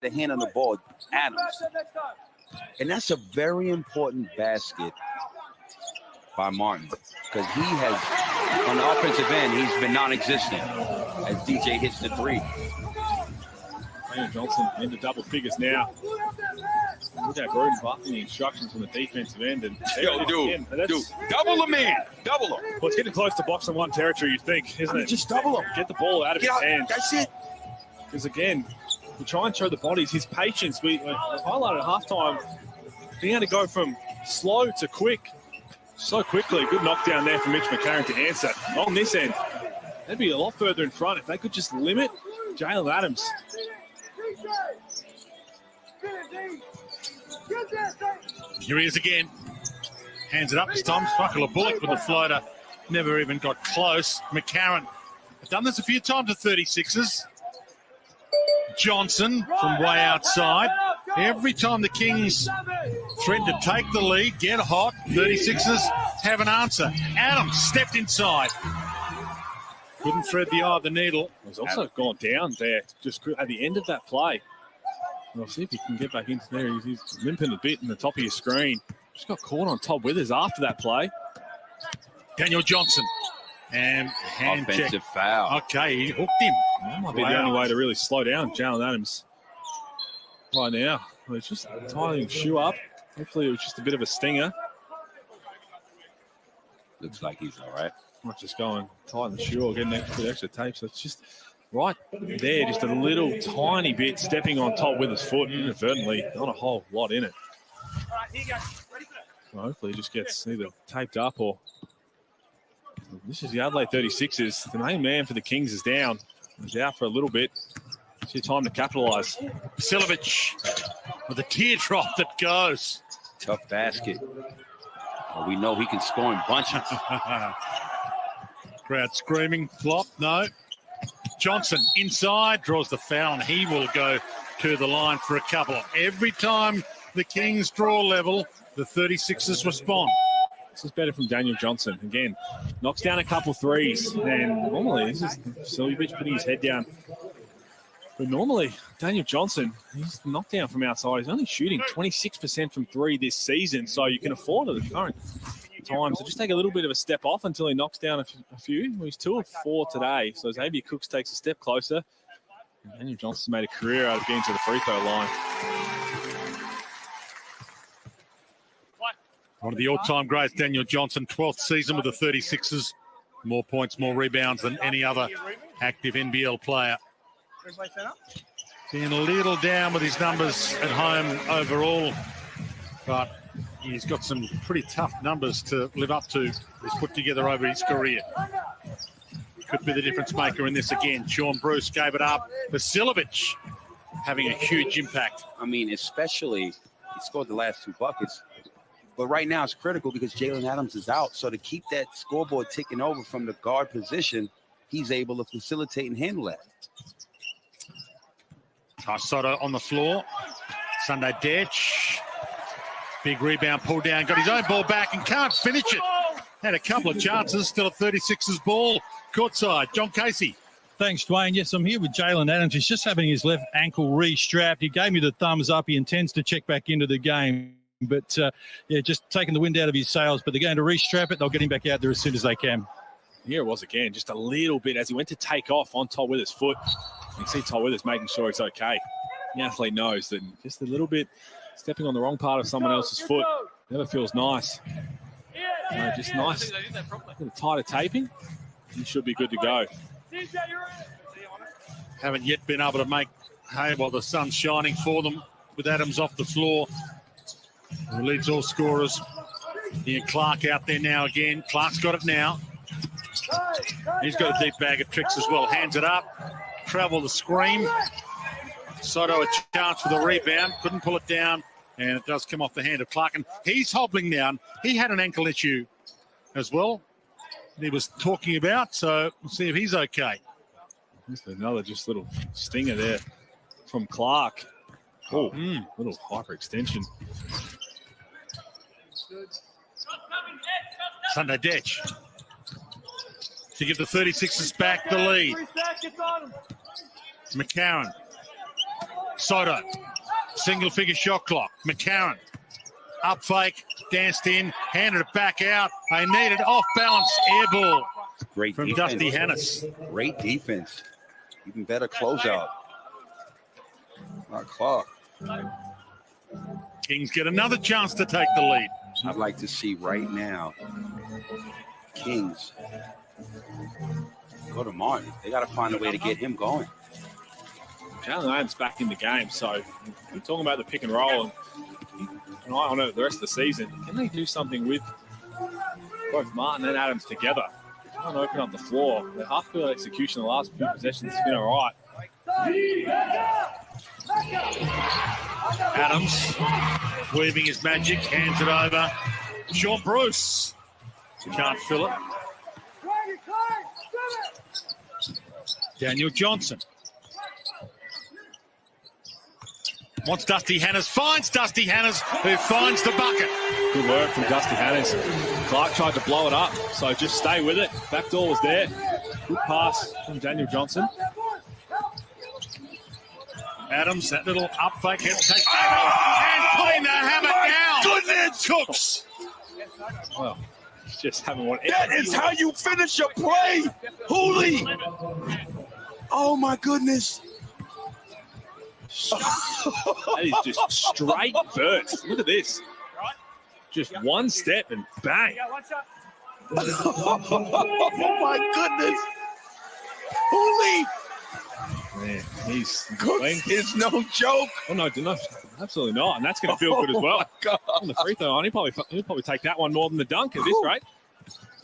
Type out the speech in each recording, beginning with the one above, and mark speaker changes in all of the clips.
Speaker 1: the hand on the ball, Adams. And that's a very important basket by Martin, because he has, on the offensive end, he's been non-existent as DJ hits the three.
Speaker 2: Daniel Johnson into double figures now. Look at Gruden blocking the instructions from the defensive end. And
Speaker 1: dude, double the man, double him.
Speaker 2: Well, it's getting close to box and one territory, you think, isn't it?
Speaker 1: Just double him.
Speaker 2: Get the ball out of his hands.
Speaker 1: That's it.
Speaker 2: Because again, we try and show the bodies his patience. We highlighted at halftime, being able to go from slow to quick so quickly. Good knockdown there from Mitch McCarron to answer. On this end, they'd be a lot further in front if they could just limit Jalen Adams.
Speaker 3: Here he is again. Hands it up this time. Spuckle a bullet with a floater. Never even got close. McCarron has done this a few times at 36ers. Johnson from way outside. Every time the Kings threaten to take the lead, get hot, 36ers have an answer. Adams stepped inside. Couldn't thread the eye of the needle.
Speaker 2: He's also gone down there just at the end of that play. We'll see if he can get back into there. He's limping a bit in the top of your screen. Just got caught on Todd Withers after that play.
Speaker 3: Daniel Johnson. And hand
Speaker 1: offensive
Speaker 3: check.
Speaker 1: foul.
Speaker 3: Okay, he hooked him.
Speaker 2: That might be the only way to really slow down Jalen Adams right now. Well, it's just tying his shoe up. Hopefully it was just a bit of a stinger.
Speaker 1: Looks like he's all right.
Speaker 2: Not just going tighten the shoe or getting extra tape. So it's just right there, just a little tiny bit stepping on top with his foot inadvertently. Not a whole lot in it. Well, hopefully he just gets either taped up or... This is the Adelaide 36ers. The main man for the Kings is down. He's out for a little bit. It's your time to capitalise.
Speaker 3: Silovic with a teardrop that goes.
Speaker 1: Tough basket. Well, we know he can score in bunches.
Speaker 3: Crowd screaming. Flop, no. Johnson inside, draws the foul, and he will go to the line for a couple. Every time the Kings draw level, the 36ers respond.
Speaker 2: This is better from Daniel Johnson. Again, knocks down a couple threes. And normally, this is Silovic putting his head down. But normally, Daniel Johnson, he's knocked down from outside. He's only shooting 26% from three this season, so you can afford it at the current time. So just take a little bit of a step off until he knocks down a few. Well, he's 2 of 4 today, so Xavier Cooks takes a step closer. And Daniel Johnson's made a career out of getting to the free throw line.
Speaker 3: One of the all-time greats, Daniel Johnson, 12th season with the 36ers. More points, more rebounds than any other active NBL player. Being a little down with his numbers at home overall, but he's got some pretty tough numbers to live up to. He's put together over his career. Could be the difference maker in this again. Sean Bruce gave it up. Vasilovic having a huge impact.
Speaker 1: I mean, especially he scored the last 2 buckets. But right now it's critical because Jalen Adams is out. So to keep that scoreboard ticking over from the guard position, he's able to facilitate and handle that.
Speaker 3: SOTTO on the floor. Sunday Detch. Big rebound, pull down. Got his own ball back and can't finish it. Had a couple of chances. Still a 36ers ball. Courtside, John Casey.
Speaker 4: Thanks, Dwayne. Yes, I'm here with Jalen Adams. He's just having his left ankle re-strapped. He gave me the thumbs up. He intends to check back into the game. But, yeah, just taking the wind out of his sails. But they're going to re-strap it. They'll get him back out there as soon as they can.
Speaker 2: Here it was again, just a little bit as he went to take off on Todd Withers' foot. You can see Todd Withers making sure it's okay. The athlete knows that just a little bit stepping on the wrong part of someone else's foot never feels nice. Just nice, a little tighter taping. He should be good to go.
Speaker 3: Haven't yet been able to make hay while the sun's shining for them with Adams off the floor. Who leads all scorers. Ian Clark out there now again. Clark's got it now. He's got a deep bag of tricks as well. Hands it up. Travel the screen. SOTTO a chance for the rebound. Couldn't pull it down. And it does come off the hand of Clark. And he's hobbling down. He had an ankle issue as well that he was talking about. So we'll see if he's okay.
Speaker 2: Just another just little stinger there from Clark. Oh, little hyperextension.
Speaker 3: Sunday Detch to give the 36ers back the lead. McCarron Soto, single figure shot clock. McCarron, up fake, danced in, handed it back out. They need it off balance, air ball
Speaker 1: Great
Speaker 3: from
Speaker 1: defense.
Speaker 3: Dusty Hannes.
Speaker 1: Great defense. Even better closeout. Clark.
Speaker 3: Kings get another chance to take the lead.
Speaker 1: I'd like to see right now Kings go to Martin. They got to find a way to get him going.
Speaker 2: Jalen Adams back in the game, so we're talking about the pick and roll and keep an eye on it the rest of the season. Can they do something with both Martin and Adams together? Trying to open up the floor. The half-field execution the last few possessions has been all right.
Speaker 3: Adams weaving his magic, hands it over. Sean Bruce can't fill it. Daniel Johnson wants Dusty Hannes, finds Dusty Hannes, who finds the bucket.
Speaker 2: Good work from Dusty Hannes. Clark tried to blow it up, so just stay with it. Backdoor was there. Good pass from Daniel Johnson.
Speaker 3: Adams, that little up fake, has to take and putting the hammer down. Goodness, Cooks.
Speaker 2: Well, just having one.
Speaker 1: That is how you finish a play, Hooley. Oh my goodness.
Speaker 2: That is just straight burst. Look at this. Just one step and bang.
Speaker 1: Oh my goodness. Hooley.
Speaker 2: Man, he's
Speaker 1: Cooks is no joke.
Speaker 2: Oh no, absolutely not. And that's going to feel good as well.
Speaker 1: My God.
Speaker 2: On the free throw line, he'll probably take that one more than the dunk at this rate.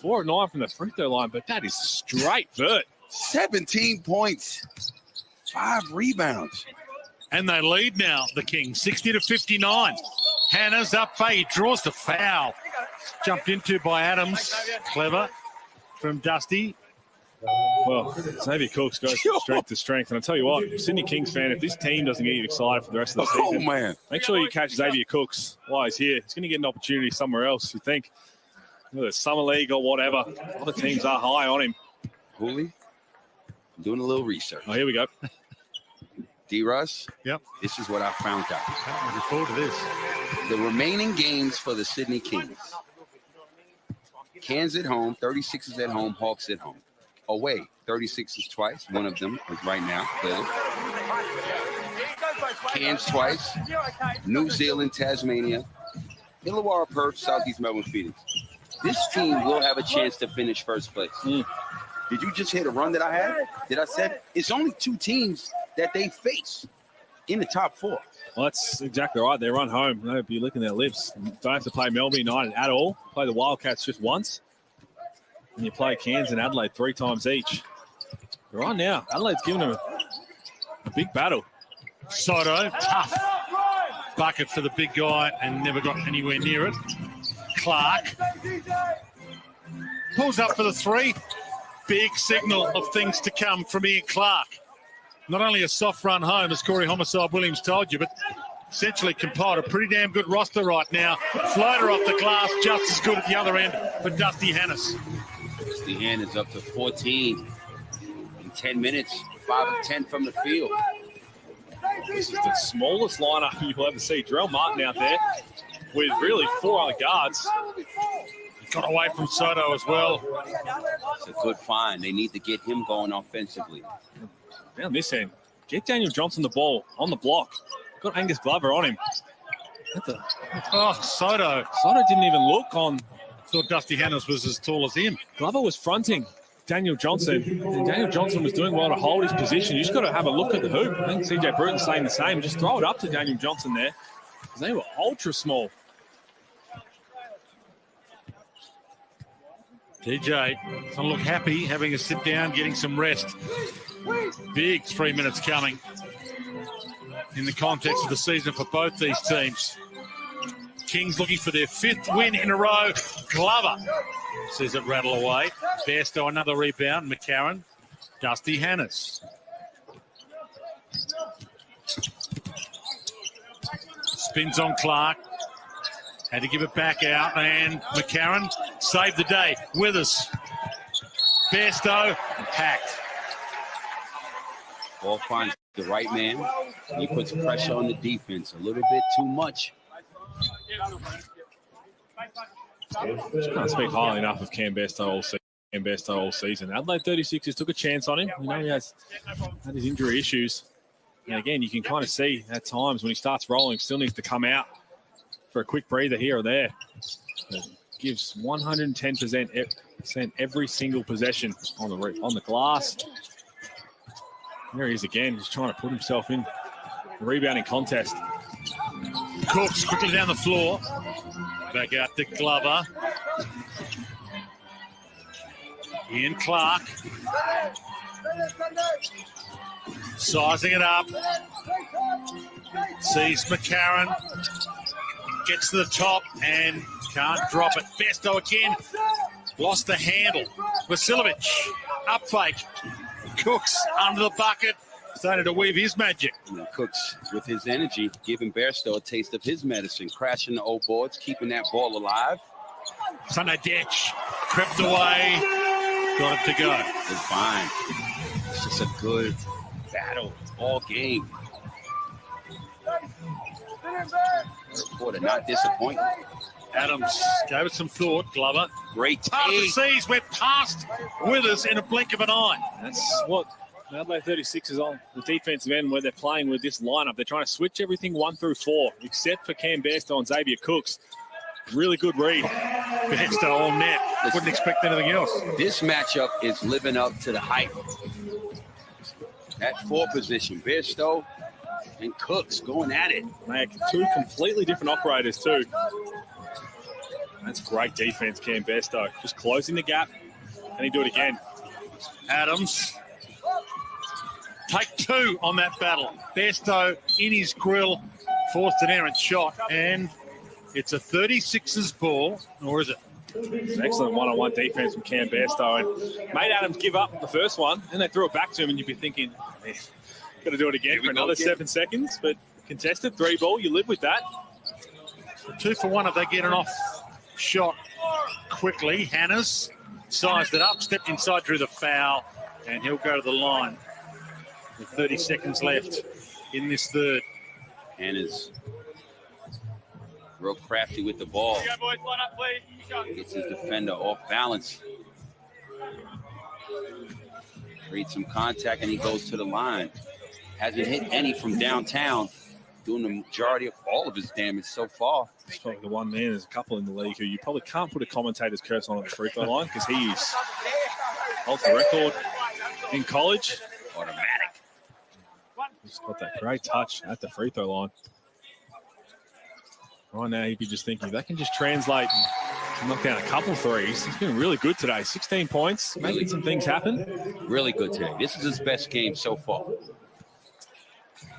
Speaker 2: 4 of 9 from the free throw line, but that is straight vert.
Speaker 1: 17 points, 5 rebounds.
Speaker 3: And they lead now, the Kings, 60-59. Hannes up fake, he draws the foul. Jumped into by Adams. Clever from Dusty.
Speaker 2: Well, Xavier Cooks goes from strength to strength. And I'll tell you what, Sydney Kings fan, if this team doesn't get you excited for the rest of the season,
Speaker 1: Man.
Speaker 2: make sure you catch Xavier Cooks while he's here. He's going to get an opportunity somewhere else, you think. Whether it's Summer League or whatever. Other teams are high on him.
Speaker 1: Hooley, I'm doing a little research.
Speaker 2: Oh, here we go.
Speaker 1: D-Russ,
Speaker 3: Yep.
Speaker 1: this is what I found out.
Speaker 3: I'm looking forward to this.
Speaker 1: The remaining games for the Sydney Kings. Cairns at home, 36 at home, Hawks at home. Away, 36 is twice. One of them is right now, clearly. Cairns twice. New Zealand, Tasmania. Illawarra, Perth, Southeast Melbourne, Phoenix. This team will have a chance to finish first place. Did you just hit a run that I had? Did I say it's only 2 teams that they face in the top 4?
Speaker 2: Well, that's exactly right. They run home. They'll be licking their lips. Don't have to play Melbourne United at all. Play the Wildcats just once. And you play Cairns and Adelaide 3 times each. Right now, Adelaide's giving them a big battle.
Speaker 3: Soto, tough bucket for the big guy and never got anywhere near it. Clark pulls up for the 3. Big signal of things to come from Ian Clark. Not only a soft run home, as Corey Homicide Williams told you, but essentially compiled a pretty damn good roster right now. Floater off the glass, just as good at the other end for Dusty Hannes.
Speaker 1: Dusty Hannes up to 14 in 10 minutes, 5 of 10 from the field.
Speaker 2: This is the smallest lineup you'll ever see. Jarrell Martin out there with really 4 other guards.
Speaker 3: Got away from Soto as well.
Speaker 1: It's a good find. They need to get him going offensively.
Speaker 2: Down this end, get Daniel Johnson the ball on the block. Got Angus Glover on him.
Speaker 3: Oh, Soto.
Speaker 2: Soto didn't even look on.
Speaker 3: Thought Dusty Hannes was as tall as him.
Speaker 2: Glover was fronting Daniel Johnson. And Daniel Johnson was doing well to hold his position. You just got to have a look at the hoop. I think CJ Bruton's saying the same. Just throw it up to Daniel Johnson there. They were ultra small.
Speaker 3: DJ doesn't look happy, having a sit down, getting some rest. Big 3 minutes coming in the context of the season for both these teams. Kings looking for their 5th win in a row. Glover sees it rattle away. Bairstow another rebound. McCarron. Dusty Hannes. Spins on Clark. Had to give it back out, and McCarron saved the day. Withers. Bairstow hacked.
Speaker 1: Ball finds the right man. He puts pressure on the defense a little bit too much.
Speaker 2: Just can't speak highly enough of Cam Bairstow all season. Adelaide 36ers took a chance on him. We know he has had his injury issues. And again, you can kind of see at times when he starts rolling, still needs to come out for a quick breather here or there. It gives 110% every single possession on the glass. There he is again, just trying to put himself in the rebounding contest.
Speaker 3: Cooks quickly down the floor. Back out to Glover. Ian Clark. Sizing it up. Sees McCarron. Gets to the top and can't drop it. Bairstow again. Lost the handle. Vasilovic. Up fake. Cooks under the bucket. Started to weave his magic.
Speaker 1: Cooks, with his energy, giving Bairstow a taste of his medicine, crashing the old boards, keeping that ball alive.
Speaker 3: Sunday ditch. Crept away. Got it to go.
Speaker 1: It's fine. It's just a good battle all game. Reporter not disappointed.
Speaker 3: Adams gave it some thought. Glover.
Speaker 1: Great
Speaker 3: Part of the
Speaker 1: take.
Speaker 3: seas went past Withers in a blink of an eye.
Speaker 2: That's what Adelaide 36 is on the defensive end where they're playing with this lineup. They're trying to switch everything 1 through 4, except for Cam Bairstow and Xavier Cooks. Really good read.
Speaker 3: Bairstow all net. Wouldn't expect anything else.
Speaker 1: This matchup is living up to the hype. At 4 position, Bairstow and Cooks going at it.
Speaker 2: They are two completely different operators too. That's great defense, Cam Bairstow. Just closing the gap. And he do it again.
Speaker 3: Adams. Take 2 on that battle. Bairstow in his grill. Forced an errant shot. And it's a 36ers ball. Or is it?
Speaker 2: It's excellent one-on-one defense from Cam Bairstow. And made Adams give up the first one. And they threw it back to him. And you'd be thinking, got to do it again for another 7 seconds. But contested 3 ball. You live with that.
Speaker 3: 2 for 1 if they get an off shot quickly. Hannes sized it up, stepped inside, drew the foul, and he'll go to the line with 30 seconds left in this third.
Speaker 1: Hannah's real crafty with the ball. Gets his defender off balance. Creates some contact, and he goes to the line. Hasn't hit any from downtown, doing the majority of all of his damage so far.
Speaker 2: He's probably the one man. There's a couple in the league who you probably can't put a commentator's curse on the free throw line because he is holds the record in college.
Speaker 1: Automatic.
Speaker 2: He's got that great touch at the free throw line. Right now, he'd be just thinking, if that can just translate and knock down a couple threes. He's been really good today. 16 points, making some things happen.
Speaker 1: Really good today. This is his best game so far.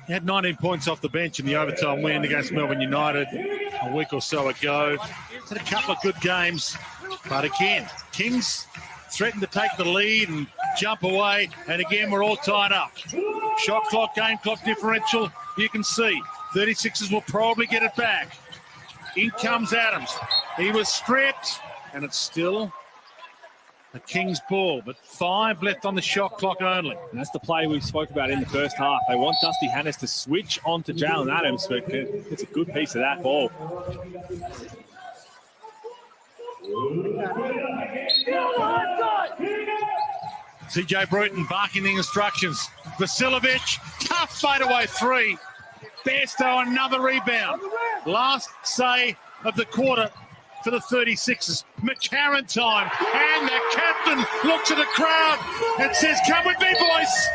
Speaker 3: He had 19 points off the bench in the overtime win against Melbourne United a week or so ago. Had a couple of good games, but again, Kings threatened to take the lead and jump away, and again, we're all tied up. Shot clock, game clock differential, you can see. 36ers will probably get it back. In comes Adams. He was stripped, and it's still a Kings ball, but 5 left on the shot clock only.
Speaker 2: And that's the play we spoke about in the first half. They want Dusty Hannes to switch on to Jalen Adams, but it's a good piece of that ball.
Speaker 3: CJ Bruton barking the instructions. Vasilovic, tough fadeaway 3. Bairstow, another rebound. Last say of the quarter for the 36ers. McCarron time. And the captain looks at the crowd and says, come with me, boys.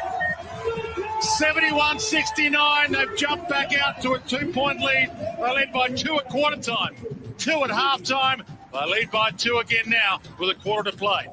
Speaker 3: 71-69. They've jumped back out to a 2-point lead. They led by 2 at quarter time. 2 at halftime. They lead by 2 again now with a quarter to play.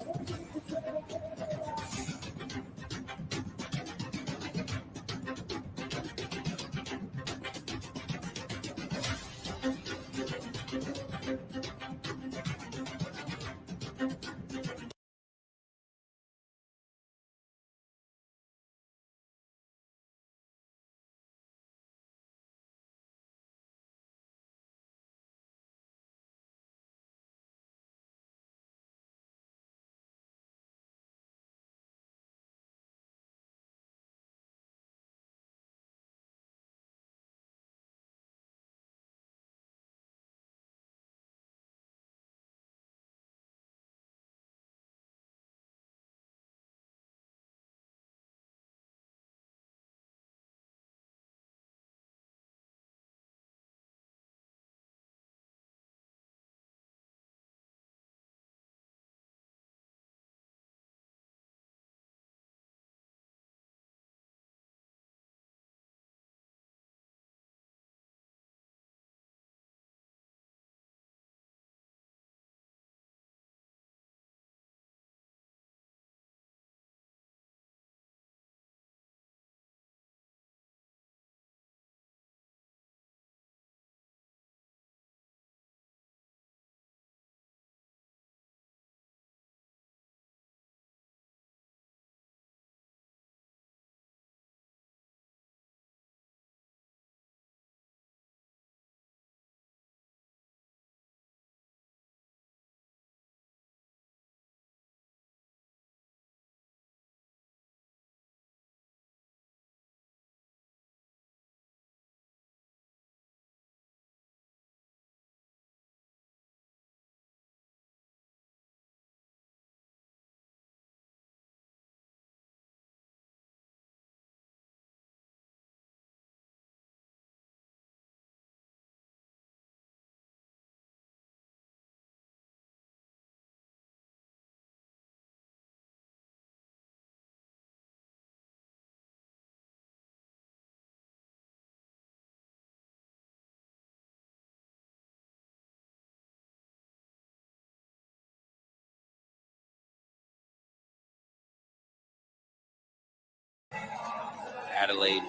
Speaker 1: Adelaide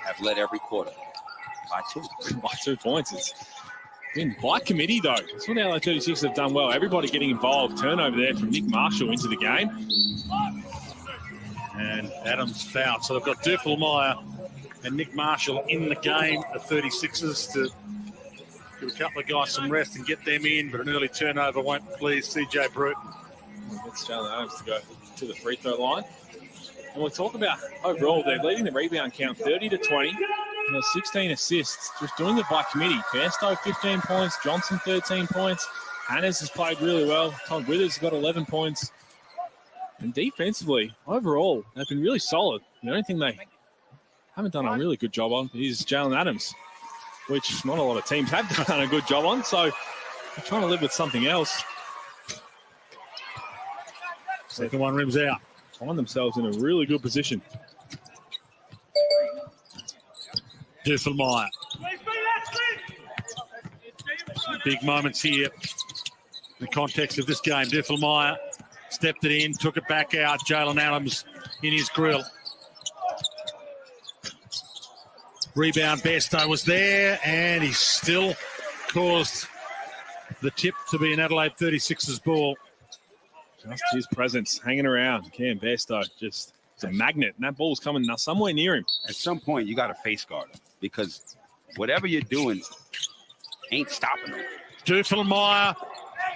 Speaker 1: have led every quarter by 2.
Speaker 2: By 2 points. It's been by committee, though. That's what the Adelaide 36 have done well. Everybody getting involved. Turnover there from Nick Marshall into the game.
Speaker 3: And Adams fouled. So they've got Duffelmeyer and Nick Marshall in the game, the 36ers, to give a couple of guys some rest and get them in. But an early turnover won't please CJ Bruton.
Speaker 2: It's Jalen Adams to go to the free throw line. And we'll talk about overall, they're leading the rebound count 30-20. And 16 assists, just doing it by committee. Bairstow 15 points, Johnson 13 points. Hannes has played really well. Todd Withers has got 11 points. And defensively, overall, they've been really solid. The only thing they haven't done a really good job on is Jalen Adams, which not a lot of teams have done a good job on. So they're trying to live with something else.
Speaker 3: Second one rims out.
Speaker 2: Find themselves in a really good position.
Speaker 3: Duffelmeyer. Big moments here. In the context of this game, Duffelmeyer stepped it in, took it back out. Jalen Adams in his grill. Rebound, Bairstow was there, and he still caused the tip to be an Adelaide 36ers ball.
Speaker 2: Just his presence hanging around. Cam Bairstow, just it's a magnet, and that ball's coming now somewhere near him.
Speaker 1: At some point, you got to face guard him because whatever you're doing ain't stopping him.
Speaker 3: Duffelmeyer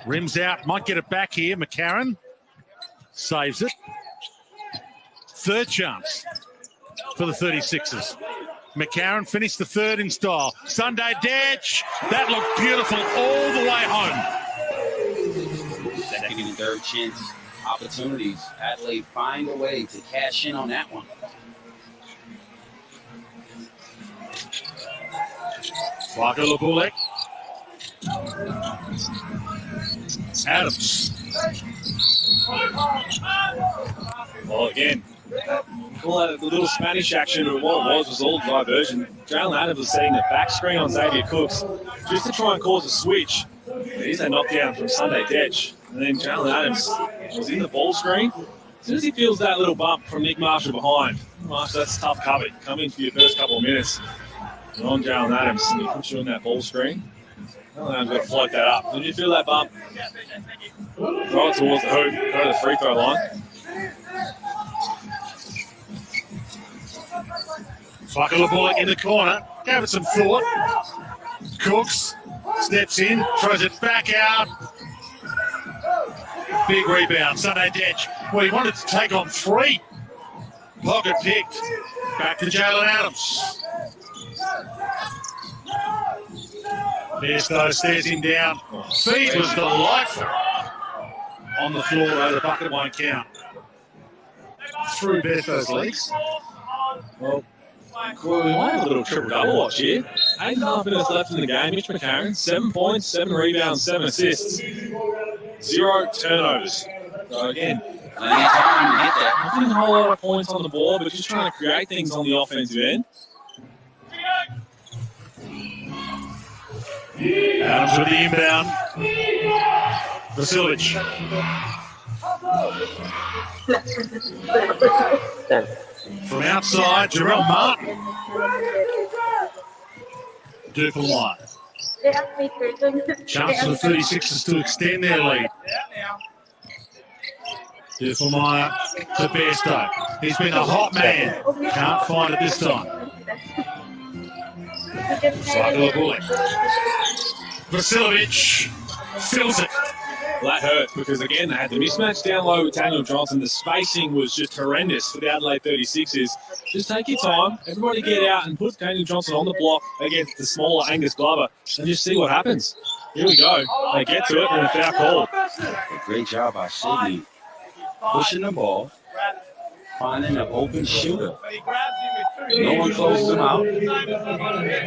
Speaker 3: rims out, might get it back here. McCarron saves it. Third chance for the 36ers. McCarron finished the third in style. Sunday Detch, that looked beautiful all the way home.
Speaker 1: Second and third chance opportunities. Adelaide find a way to cash in on that one.
Speaker 3: Flacco Labulek. Adams.
Speaker 2: Well, again, call that the little Spanish action, but what it was all diversion. Jalen Adams was setting the back screen on Xavier Cooks just to try and cause a switch. Here's a knockdown from Sunday Detch. And then Jalen Adams was in the ball screen. As soon as he feels that little bump from Nick Marshall behind, Marshall, that's tough cover. Come in for your first couple of minutes. And on Jalen Adams, he puts you in that ball screen. Jalen Adams got to float that up. Did you feel that bump? Throw it towards the hoop, go to the free throw line.
Speaker 3: Flacco Labulek in the corner. Gave it some thought. Cooks steps in, throws it back out. Big rebound. Sunday Detch. Well, he wanted to take on 3. Pocket picked. Back to Jalen Adams. Bairstow stares him down. Feed was delightful. On the floor, though, the bucket won't count. Through Bairstow's legs.
Speaker 2: Well, we might have a little triple-double watch here. 8.5 minutes left in the game. Mitch McCarron, 7 points, 7 rebounds, 7 assists. 0 turnovers. So again, not getting a whole lot of points on the board, but just trying to create things on the offensive end.
Speaker 3: Adams with the inbound. Vasilic. From outside, Jarrell Martin. Duffelmeyer. Chance for the 36ers to extend their lead. Duffelmeyer to Bairstow. He's been a hot man. Can't find it this time. Flacco Labulek. Vasilic fills it.
Speaker 2: Well, that hurt because, again, they had the mismatch down low with Daniel Johnson. The spacing was just horrendous for the Adelaide 36ers. Just take your time. Everybody get out and put Daniel Johnson on the block against the smaller Angus Glover and just see what happens. Here we go. They get to it and a foul call.
Speaker 1: Great job by Sydney. Pushing the ball, finding an open shooter. No one closes him out.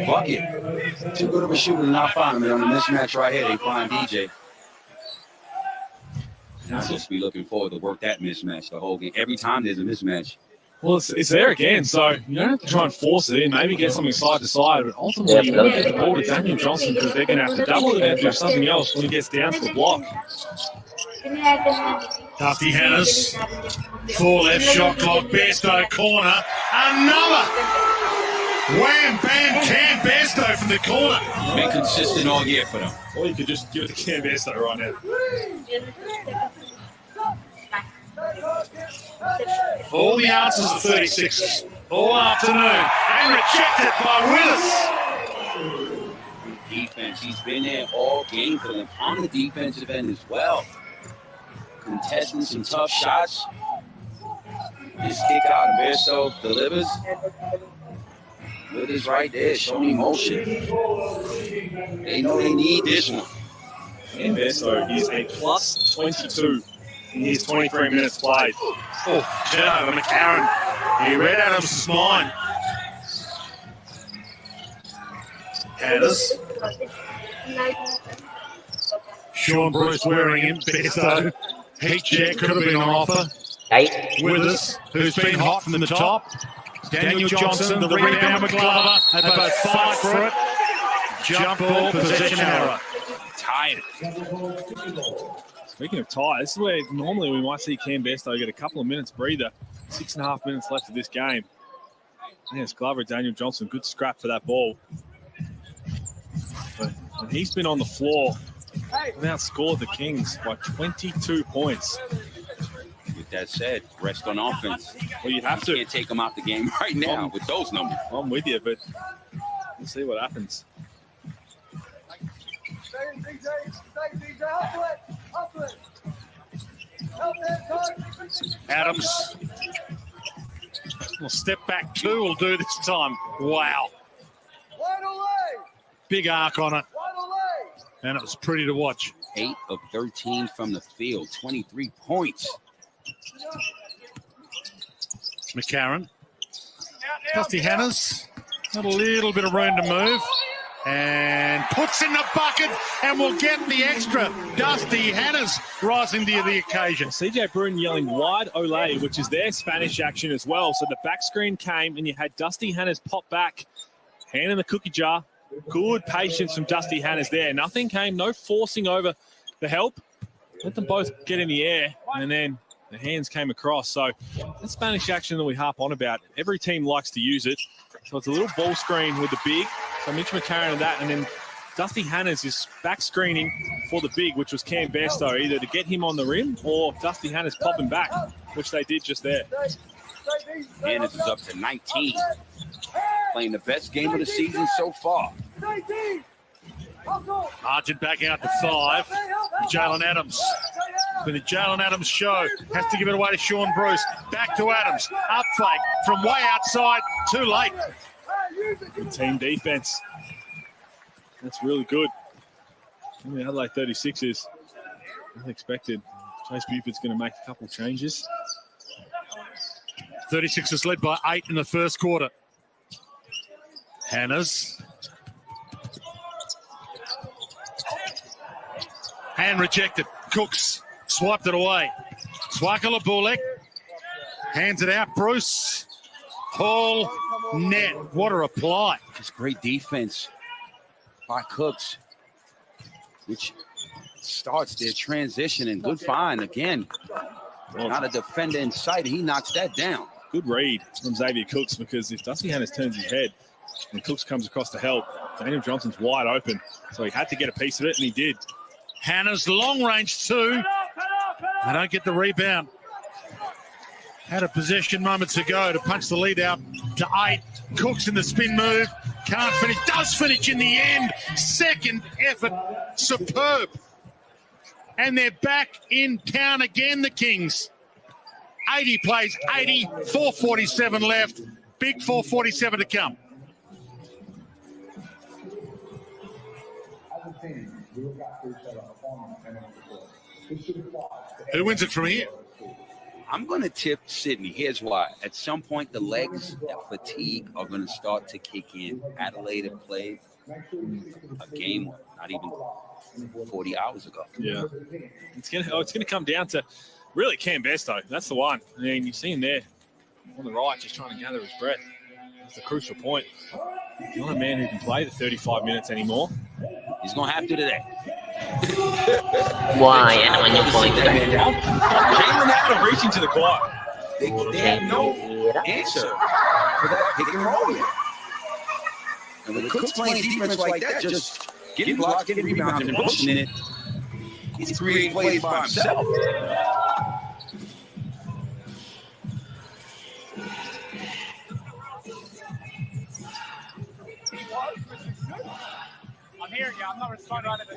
Speaker 1: Bucket. Too good of a shooter to not find him. On the mismatch right here, they find DJ. I'm supposed to be looking forward to work that mismatch the whole game. Every time there's a mismatch.
Speaker 2: Well, it's there again, so you don't have to try and force it in. Maybe get something side to side, but ultimately you want to get the ball to Daniel Johnson because they're going to have to double it and do something else when he gets down to the block.
Speaker 3: Dusty Hannes. 4 left, shot clock, Besto corner. Another! Wham, bam, Cam Besto from the corner.
Speaker 1: Been consistent all year for them.
Speaker 2: Or you could just give it to Cam Besto right now.
Speaker 3: All the answers are 36 all afternoon. And rejected by Willis.
Speaker 1: Defense, he's been there all game for them on the defensive end as well. Contesting some tough shots. His kick out, Besto delivers. With his right there, showing emotion. They know they need this one.
Speaker 2: And Besto is a plus 22 in his 23 minutes played.
Speaker 3: Oh, turnover, McCarron. He read Adams' mind. Hannes. Sean Bruce wearing him. Besto. Heat check could have been on offer. Withers, who's been hot from the top. Daniel Johnson, the rebound, McGlover. They both fight for it. Jump ball, possession error.
Speaker 2: Tired. Speaking of tired, this is where normally we might see Cam Besto get a couple of minutes breather. 6.5 minutes left of this game. Yes, Glover, Daniel Johnson, good scrap for that ball. But he's been on the floor and outscored the Kings by 22 points.
Speaker 1: With that said, rest on offense.
Speaker 2: Well, you have to.
Speaker 1: Can't take them out the game right now with those numbers.
Speaker 2: I'm with you, but we'll see what happens.
Speaker 3: Adams. Well, step back 2 will do this time. Wow. Big arc on it. And it was pretty to watch.
Speaker 1: 8 of 13 from the field, 23 points.
Speaker 3: McCarron. Dusty Hannes. Got a little bit of room to move. And puts in the bucket and will get the extra. Dusty Hannes rising to the occasion.
Speaker 2: CJ Bruin yelling wide Olay, which is their Spanish action as well. So the back screen came and you had Dusty Hannes pop back, hand in the cookie jar. Good patience from Dusty Hannes there. Nothing came, no forcing over the help. Let them both get in the air and then the hands came across. So that's Spanish action that we harp on about. Every team likes to use it. So it's a little ball screen with the big. So Mitch McCarron and that, and then Dusty Hannes is back screening for the big, which was Cam Besto, either to get him on the rim or Dusty Hannes popping back, which they did just there.
Speaker 1: Hannes is up to 19. Playing the best game of the season so far.
Speaker 3: Argent back out to 5. Jalen Adams. But the Jalen Adams show has to give it away to Sean Bruce. Back to Adams. Up fake from way outside. Too late.
Speaker 2: Good team defense. That's really good. The Adelaide 36 is unexpected. Chase Buford's going to make a couple changes.
Speaker 3: 36 is led by 8 in the first quarter. Hannes. Hand rejected. Cooks swiped it away. Swakala Bulek hands it out. Bruce. Hall. Net. What a reply.
Speaker 1: Just great defense by Cooks, which starts their transition and good find again. Not a defender in sight. He knocks that down.
Speaker 2: Good read from Xavier Cooks, because if Dusty Hannes turns his head and Cooks comes across to help, Daniel Johnson's wide open. So he had to get a piece of it, and he did.
Speaker 3: Hannes long range 2. They don't get the rebound. Had a possession moments ago to punch the lead out to 8. Cooks in the spin move. Can't finish. Does finish in the end. Second effort. Superb. And they're back in town again, the Kings. 80 plays, 80, 4:47 left. Big 4:47 to come. Who wins it from here?
Speaker 1: I'm going to tip Sydney. Here's why. At some point, the legs, that fatigue are going to start to kick in. Adelaide have played a game not even 40 hours ago.
Speaker 2: Yeah. It's going to come down to really Cam Besto. That's the one. I mean, you see him there on the right just trying to gather his breath. That's the crucial point. He's not a man who can play the 35 minutes anymore.
Speaker 1: He's going to have to today.
Speaker 5: Wah, yan naman yung point.
Speaker 2: Jalen Adams reaching to the court.
Speaker 1: They have no answer for that pick and roll yet. And when Cook's playing defense like that, just getting blocks, getting rebounds, and pushing it, he's creating plays by himself.
Speaker 6: I'm hearing you. I'm not responding to the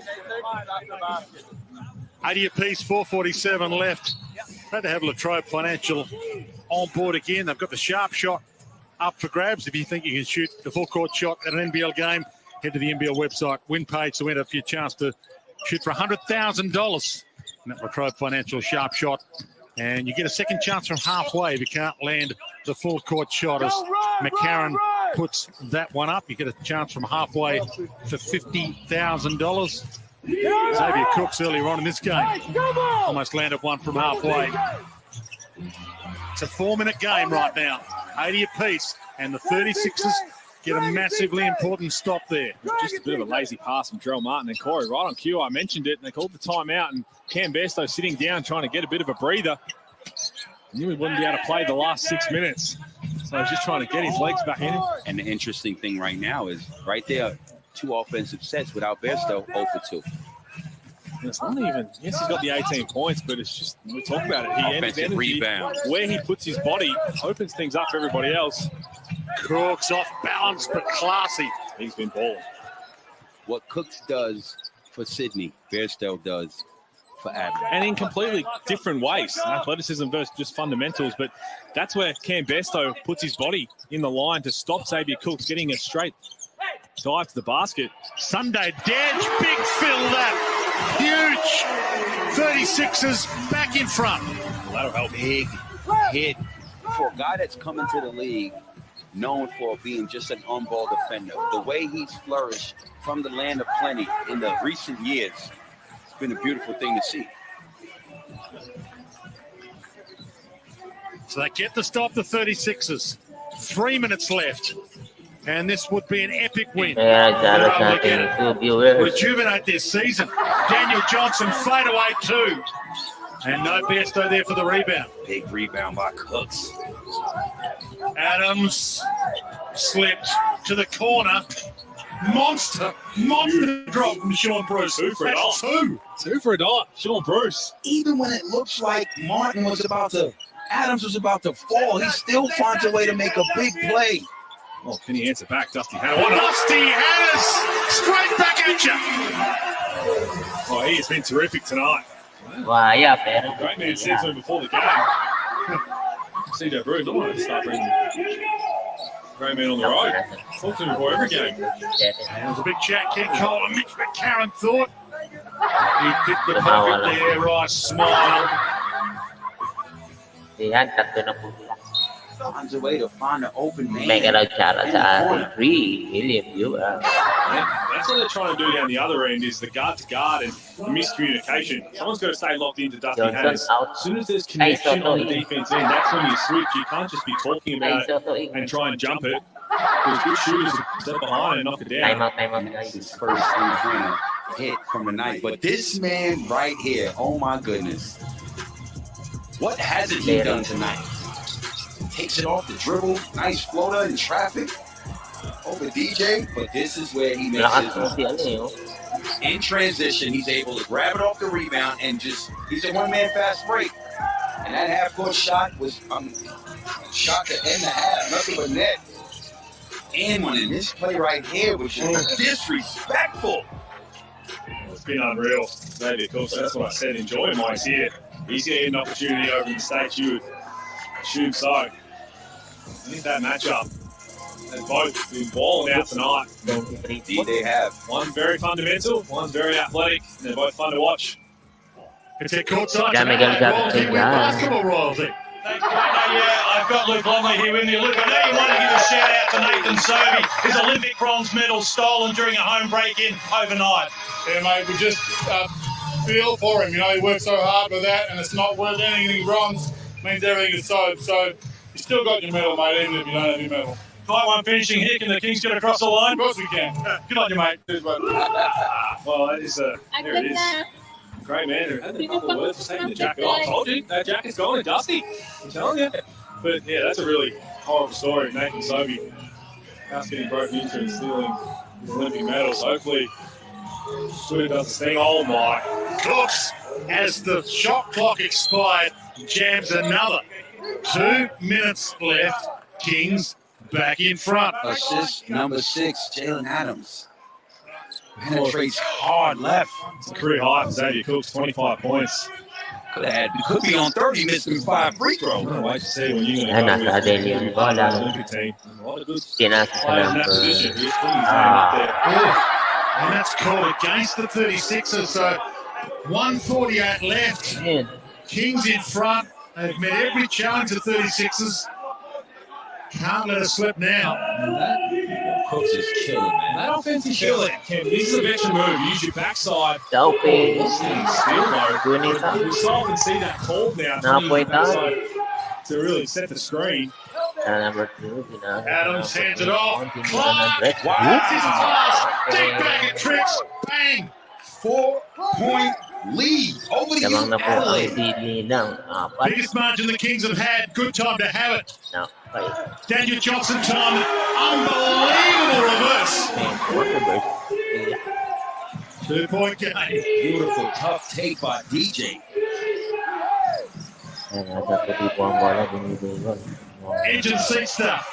Speaker 6: basket.
Speaker 3: 80 apiece, 4:47 left. Had to have Latrobe Financial on board again. They've got the sharp shot up for grabs. If you think you can shoot the full court shot at an NBL game, head to the NBL website, win page to enter for your chance to shoot for $100,000 in that Latrobe Financial sharp shot. And you get a second chance from halfway if you can't land the full court shot. As McCarron puts that one up, you get a chance from halfway for $50,000. Xavier Cooks earlier on in this game almost landed one from halfway. It's a 4-minute game right now, 80 apiece, and the 36ers get a massively important stop there.
Speaker 2: Just a bit of a lazy pass from Jarrell Martin and Corey right on cue. I mentioned it, and they called the timeout, and Cam Bairstow sitting down trying to get a bit of a breather. Knew he wouldn't be able to play the last 6 minutes. So he's just trying to get his legs back in him.
Speaker 1: And the interesting thing right now is right there, 2 offensive sets without Bairstow, 0 for 2.
Speaker 2: And it's not even, yes, he's got the 18 points, but it's just, we talk about it. He
Speaker 1: Offensive rebound.
Speaker 2: Where he puts his body opens things up for everybody else.
Speaker 3: Cooks off balance, but classy.
Speaker 2: He's been balling.
Speaker 1: What Cooks does for Sydney, Bairstow does for Adelaide.
Speaker 2: And in completely different ways. Athleticism versus just fundamentals, but that's where Cam Bairstow puts his body in the line to stop Xavier Cooks getting a straight dive to the basket.
Speaker 3: Sunday Dedge, big fill that. Huge. 36ers back in front.
Speaker 1: That'll help. Big hit for a guy that's coming to the league known for being just an on-ball defender. The way he's flourished from the land of plenty in the recent years, it's been a beautiful thing to see.
Speaker 3: So they get to stop the 36ers. 3 minutes left. And this would be an epic win. Rejuvenate their season. Daniel Johnson fade away too. And no Bairstow there for the rebound.
Speaker 1: Big rebound by Cooks.
Speaker 3: Adams slipped to the corner. Monster drop from Sean Bruce.
Speaker 2: Two for a dot. Two for a dot. Sean Bruce.
Speaker 1: Even when it looks like Adams was about to fall, he still finds a way to make a big play.
Speaker 2: Oh, Penny answer back. Dusty Hannah.
Speaker 3: Dusty Hannah's straight back at you.
Speaker 2: Oh, he has been terrific tonight.
Speaker 5: Wah, yeah, man.
Speaker 2: Great man said to him before the game. CJ Bruce, I want to start bringing great man on the road. Talk to him before every game.
Speaker 3: There's a big chat. Ken Cole and Mitch McCarron thought. He picked the pocket there, right smile.
Speaker 1: Finds a way to find an open man.
Speaker 5: Make it a challenge. 3 million viewers.
Speaker 2: That's what they're trying to do down the other end is the guard to guard and miscommunication. Someone's got to stay locked into Dusty Hannahs. As soon as there's connection on the defense end, that's when you switch. You can't just be talking about it and try and jump it. There's good shooters to step behind and knock it down.
Speaker 5: Time out.
Speaker 1: His first three-pointer hit from the night. But this man right here, oh my goodness. What hasn't he done tonight? Takes it off the dribble, nice floater in traffic over DJ, but this is where he makes his own. In transition, he's able to grab it off the rebound and he's a one-man fast break. And that half-court shot was shot to end the half, nothing but net. And one in this play right here was just disrespectful.
Speaker 2: It's been unreal. Maybe, of course, that's what I said. Enjoy him while he's here. He's getting an opportunity over in the States. You would assume so. I think that matchup, they've both been balling out tonight.
Speaker 1: Indeed, they have.
Speaker 2: One's very fundamental, one's very athletic, and they're both fun to watch.
Speaker 3: It's a courtside
Speaker 5: basketball
Speaker 3: royalty.
Speaker 6: Thanks, Wayne. Yeah, I've got Luke Longley here with me. Luke, I know you want to give a shout out to Nathan Sobey. His Olympic bronze medal stolen during a home break-in overnight.
Speaker 7: Yeah, mate, we just feel for him. You know, he worked so hard with that, and it's not worth anything. Bronze means everything is sold. So you still got your medal, mate, even if you don't have your medal.
Speaker 6: Fight one finishing here. Can the Kings get across the line?
Speaker 7: Of course we can.
Speaker 6: Good on you, mate.
Speaker 7: Cheers, mate.
Speaker 2: Well, that is there it is. Great man. There had a couple of words for taking the jacket off. I told you that jacket's gone to Dusty. I'm telling you. But yeah, that's a really horrible story. Nathan Sobey, house getting broken into and stealing his Olympic medals. Hopefully, Sue doesn't sting. Oh my!
Speaker 3: Cooks, as the shot clock expired, jams another. 2 minutes left. Kings back in front.
Speaker 1: Assist number 6, Jalen Adams. Penetrates hard left.
Speaker 2: It's a career high for Xavier Cooks, 25 points.
Speaker 1: Could be on 30, missing 5 free throws.
Speaker 2: Wait to see when you're
Speaker 5: Yan,
Speaker 2: going to go
Speaker 5: nasa
Speaker 2: with
Speaker 5: Adele yung
Speaker 2: the
Speaker 5: bola.
Speaker 2: Olympic team. A lot of good
Speaker 5: Tinasa sa
Speaker 2: players in that
Speaker 5: number.
Speaker 2: position. He's putting his hand up there.
Speaker 3: And that's called against the 36ers. So 1:48 left.
Speaker 5: Ayun.
Speaker 3: Kings in front. They've met every challenge of the 36ers. Can't let us slip now.
Speaker 1: Cooks is killing, man.
Speaker 2: That offense is killing. Ken, this is a veteran move. Use your backside.
Speaker 5: Daupin.
Speaker 2: Steal mode.
Speaker 5: Gunita.
Speaker 2: We so often see that called now.
Speaker 5: Napoy
Speaker 2: Backside to really set the screen.
Speaker 5: Number 2.
Speaker 3: Adams hands it off.
Speaker 5: Clark.
Speaker 3: That's his pass. Deep bag of tricks. Bang.
Speaker 1: 4-point lead over the
Speaker 5: Lamang na po ang
Speaker 1: Adelaide.
Speaker 5: lead nilang 4.
Speaker 3: Biggest margin the Kings have had. Good time to have it.
Speaker 5: No, 5.
Speaker 3: Daniel Johnson time. Unbelievable reverse.
Speaker 5: And quarterback.
Speaker 3: 2-point game.
Speaker 1: Beautiful, tough take by DJ.
Speaker 5: Yan, nasa puti po ang bola. Binibigol.
Speaker 3: Engine seat stuff.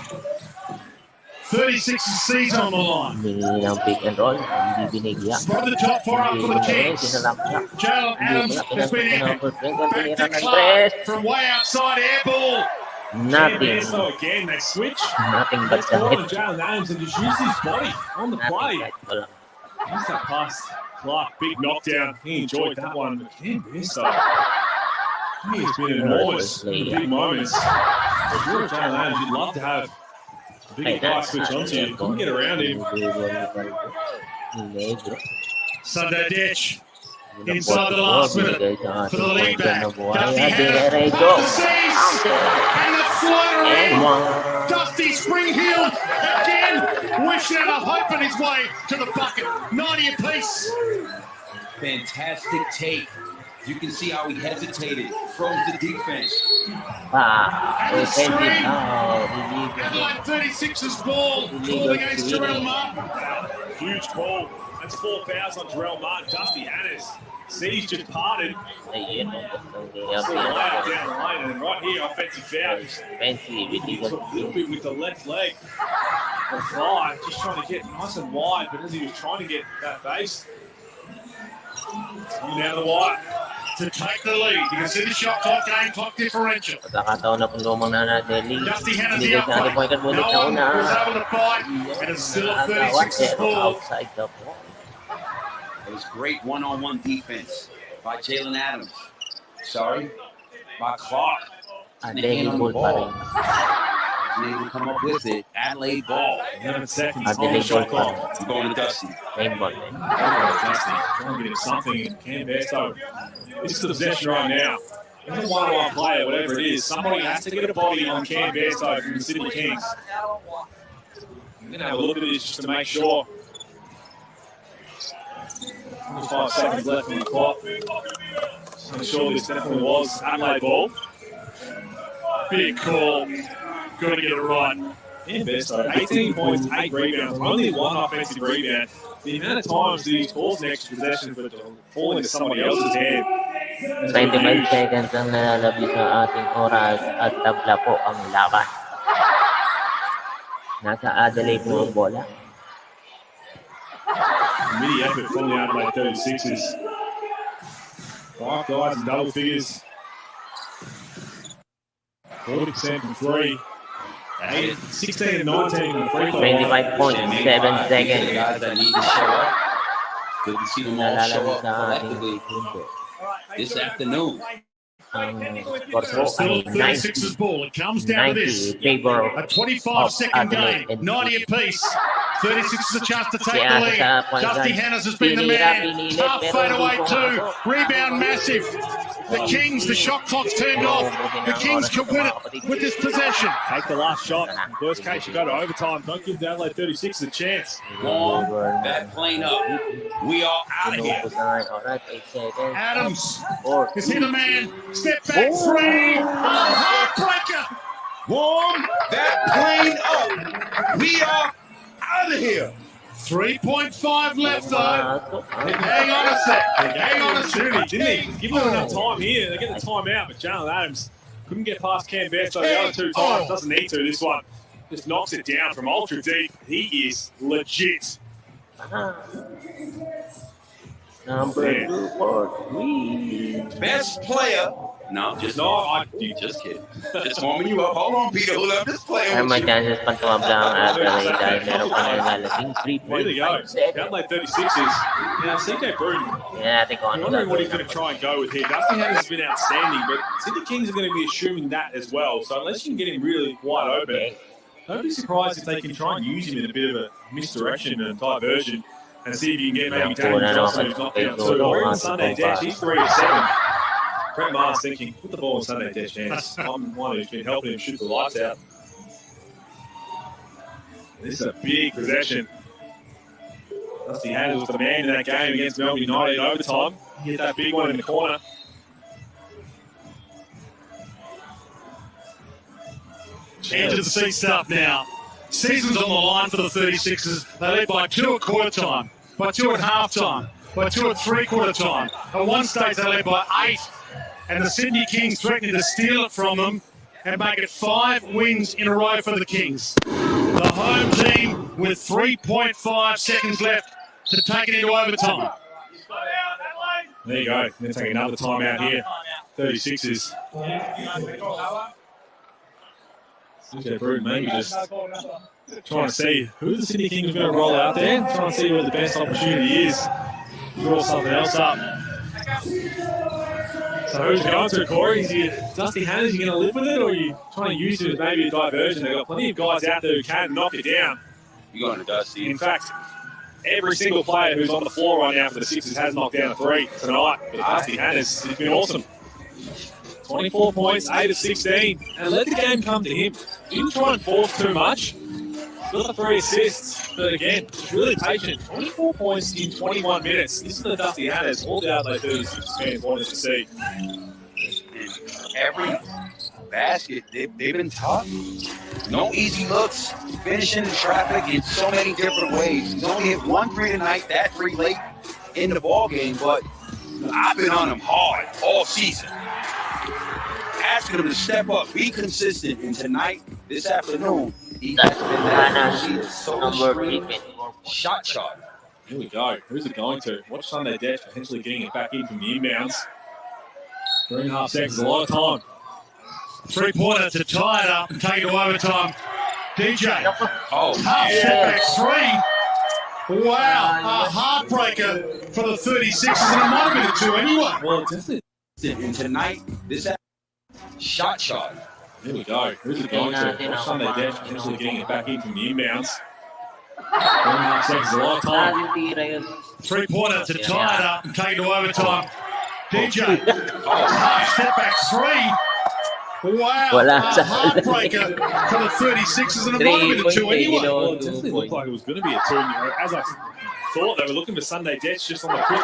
Speaker 3: 36 season on the line.
Speaker 5: Binili ng pick and roll. Hindi binigya.
Speaker 3: From the top 4 up for the Kings.
Speaker 5: Sinalaksak.
Speaker 3: Jalen Adams has been epic. Back to Clark from way outside, air ball.
Speaker 5: Nothing.
Speaker 2: So again, they switch.
Speaker 5: Nothing but
Speaker 2: Let's
Speaker 5: the
Speaker 2: call
Speaker 5: hit.
Speaker 2: on Jalen Adams and just use his body on the play.
Speaker 5: Nothing but walang.
Speaker 2: Use that pass. Clark, big knockdown. He enjoyed that one. But again, Besto, he's been enormous in the big moments. If you're Jalen Adams, you'd love to have a big guy switch onto you. Couldn't get around him.
Speaker 3: Sunday ditch. Inside the last minute for the lead back. Dusty Hannah
Speaker 5: There you
Speaker 3: off
Speaker 5: go.
Speaker 3: the seas. And the floater
Speaker 5: And
Speaker 3: in.
Speaker 5: one.
Speaker 3: Dusty spring heel again. Wishing and hoping his way to the bucket. 90 apiece.
Speaker 1: Fantastic take. You can see how he hesitated, froze the defense.
Speaker 3: And the
Speaker 5: Offensive.
Speaker 3: screen.
Speaker 5: Oh,
Speaker 3: Adelaide 36's ball. Called against Terrell Martin.
Speaker 2: Huge call. That's 4 fouls on Terrell Martin. Dusty Hannes. Seas just parted.
Speaker 5: ayun.
Speaker 2: Still way out down the lane. And then right here, offensive foul. Just
Speaker 5: Offensive.
Speaker 2: took a little bit with the left leg. The fly, just trying to get nice and wide, but as he was trying to get that base, now the wide.
Speaker 3: To take the lead. You can see the shot clock, game clock differential.
Speaker 5: Pagkakataon na kung lumang na natin.
Speaker 3: Dusty Hannah's the
Speaker 5: Binigay sa ating point
Speaker 3: outplay.
Speaker 5: at bulit
Speaker 3: No
Speaker 5: na
Speaker 3: one
Speaker 5: una.
Speaker 3: was able to fight. And it's still a 36's ball.
Speaker 5: Outside the ball.
Speaker 1: It was great one-on-one defense by Jalen Adams. Sorry, by Clark.
Speaker 5: Adelaide ball pa rin.
Speaker 1: Wasn't able to come up with it. Adelaide ball.
Speaker 2: 11 seconds on the
Speaker 5: Adelaide
Speaker 2: shot
Speaker 5: ball
Speaker 2: clock.
Speaker 1: I'm going to Dusty.
Speaker 5: Main ball.
Speaker 2: Dusty trying to get him something. Cam Besto. This is the possession right now. Every one-on-one player, whatever it is, somebody has to get a body on Cam Besto from the Sydney Kings. I'm going to have a look at this just to make sure. 25 seconds left on the clock. Just make sure this definitely was Adelaide ball.
Speaker 3: Big call. Got to get it right.
Speaker 2: Cam Besto, 18 points, 8 rebounds, only 1 offensive rebound. The amount of times that he scores an extra possession but fall into somebody else's hand.
Speaker 5: 25 seconds ang nalalabis ng ating oras at tabla po ang laban. Nasa Adelaide po ang bola.
Speaker 2: Mini effort from the Adelaide 36ers. 5 guys in double figures. 40% from 3. 16 and 19 on the free throw line.
Speaker 5: 25.7 seconds.
Speaker 1: Guys that need to show up. Good to see them all show
Speaker 5: Nalalabis
Speaker 1: up
Speaker 5: ng ating
Speaker 1: collectively
Speaker 5: mundo.
Speaker 1: this afternoon.
Speaker 5: Score po
Speaker 3: Still
Speaker 5: ay
Speaker 3: 36ers ball. It comes down to
Speaker 5: 90
Speaker 3: this.
Speaker 5: favor
Speaker 3: A
Speaker 5: of
Speaker 3: 25-second
Speaker 5: Adelaide
Speaker 3: game,
Speaker 5: and
Speaker 3: 90 apiece. 36ers a chance to take the
Speaker 5: Kaya
Speaker 3: lead.
Speaker 5: sa point
Speaker 3: Dusty
Speaker 5: guard,
Speaker 3: Hannahs has been the
Speaker 5: pinira,
Speaker 3: man.
Speaker 5: pinilit,
Speaker 3: Tough
Speaker 5: pero
Speaker 3: fadeaway
Speaker 5: hindi
Speaker 3: two.
Speaker 5: pumasok.
Speaker 3: Rebound massive. The Kings, the shot clock's turned off. The Kings can win it with this possession.
Speaker 2: Take the last shot. Worst case, you go to overtime. Don't give the Adelaide 36 a chance.
Speaker 1: Warm that plane up. We are out of here.
Speaker 5: Inubos na ngayon oras, 8 seconds.
Speaker 3: Adams
Speaker 5: 4,
Speaker 3: is he the man? Step back three. Heartbreaker.
Speaker 1: Warm that plane up. We are out of here.
Speaker 3: 3.5 left though.
Speaker 5: pumasok.
Speaker 3: Hang on a sec. Hang on a sec.
Speaker 2: Didn't he? Give them enough time here. They get the time out, but Jalen Adams couldn't get past Cam Bairstow the other two times. Doesn't need to. This one just knocks it down from ultra deep. He is legit.
Speaker 5: Number 2 for 3.
Speaker 1: Best player. No, you just kidding. Just warming you up. Hold on, Peter. Hold up. Just playing
Speaker 5: Ay,
Speaker 1: with
Speaker 5: may
Speaker 1: you.
Speaker 5: chances pang tumabla ang Adelaide dahil meron pa nalalaging
Speaker 2: There they go.
Speaker 5: 3.5 seconds.
Speaker 2: Adelaide 36s. Now, CJ Bruton,
Speaker 5: Tingnan natin kung
Speaker 2: I'm
Speaker 5: ano
Speaker 2: wondering what he's
Speaker 5: gagawin
Speaker 2: going to try and go with here. Dusty Hannahs has been outstanding, but Sydney Kings are going to be assuming that as well. So unless you can get him really wide open, don't be surprised if they can try and use him in a bit of a misdirection and diversion and see if you can get maybe Daniel Johnson who's knocked down two. Or even Sunday Dash, he's 3 of 7. Brett Mars thinking, put the ball in Sunday Dash hands. I'm one who's been helping him shoot the lights out. This is a big possession. Dusty Hannahs was the man in that game against Melbourne United in overtime. He hit that big one in the corner.
Speaker 3: Edge of the seat stuff now. Season's on the line for the 36ers. They lead by 2 at quarter time, by 2 at half time, by 2 at three-quarter time. At one stage they led by 8, and the Sydney Kings threatening to steal it from them and make it 5 wins in a row for the Kings. The home team with 3.5 seconds left to take it into overtime.
Speaker 2: There you go. They're taking another timeout here. 36ers. CJ Bruton maybe just trying to see who the Sydney Kings are going to roll out there. Trying to see where the best opportunity is. Draw something else up. So who's going to, Corey? Is you Dusty Hannahs, you going to live with it, or are you trying to use it as maybe a diversion? They've got plenty of guys out there who can knock it down.
Speaker 1: You're going to Dusty.
Speaker 2: In fact, every single player who's on the floor right now for the Sixers has knocked down a 3 tonight. But Dusty Hannahs has been awesome. 24 points, 8 of 16, and let the game come to him. Didn't try and force too much. Got the 3 assists, but again, really patient. 24 points in 21 minutes. This is the Dusty Hannahs all the Adelaide 36 fans wanted to see.
Speaker 1: Every basket, they've been tough. No easy looks. Finishing in traffic in so many different ways. He's only hit 1 3 tonight, that 3 late in the ball game, but I've been on him hard all season. Asking him to step up, be consistent, and tonight, this afternoon, he's
Speaker 5: Number 3, 24
Speaker 1: shot.
Speaker 2: Here we go. Who's it going to? Watch Sunday Dash potentially getting it back in from the inbounds. 3.5 seconds, a lot of time.
Speaker 3: 3-pointer to tie it up and take it to overtime. DJ.
Speaker 1: Oh,
Speaker 3: Half step back 3. Wow, a heartbreaker for the 36ers, and it might have been a 2 anyway.
Speaker 2: Well, definitely.
Speaker 1: and tonight, this shot.
Speaker 2: Here we go. Who's it going to? Watch Sunday Dash potentially getting it back in from the inbounds. 3.5 seconds, a lot of time.
Speaker 3: 3-pointer to tie it up and take it to overtime. DJ. Half step back 3. Wow,
Speaker 5: Wala
Speaker 3: a
Speaker 5: sa-
Speaker 3: heartbreaker for the 36ers, and it might have been a 2 anyway.
Speaker 2: Well, it definitely looked like it was going to be a 2. As I thought, they were looking for Sunday Dash just on the quick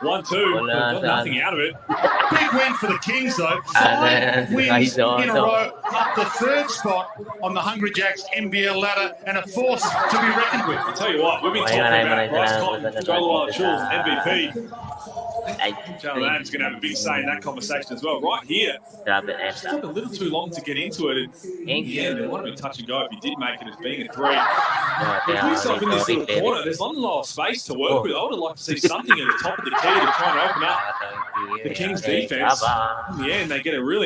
Speaker 2: 1-2. Got nothing out of it.
Speaker 3: Big win for the Kings, though. 5
Speaker 5: Ah,
Speaker 3: wins in a
Speaker 5: nice.
Speaker 3: row, up the 3rd spot on the Hungry Jacks NBL ladder, and a force to be reckoned with.
Speaker 2: I'll tell you what, we've been talking about Bryce Cotton, Joel Chills, MVP. Jalen Adams going to have a big say in that conversation as well. Right here,
Speaker 5: Grab it
Speaker 2: it took a little too long to get into it. And yeah, they want to be touch and go if you did make it as being a 3. If put yourself in this little corner, there's not a lot of space to work with. I would have liked to see something at the top of the key to try and open up the Kings defense. In the end, they get a really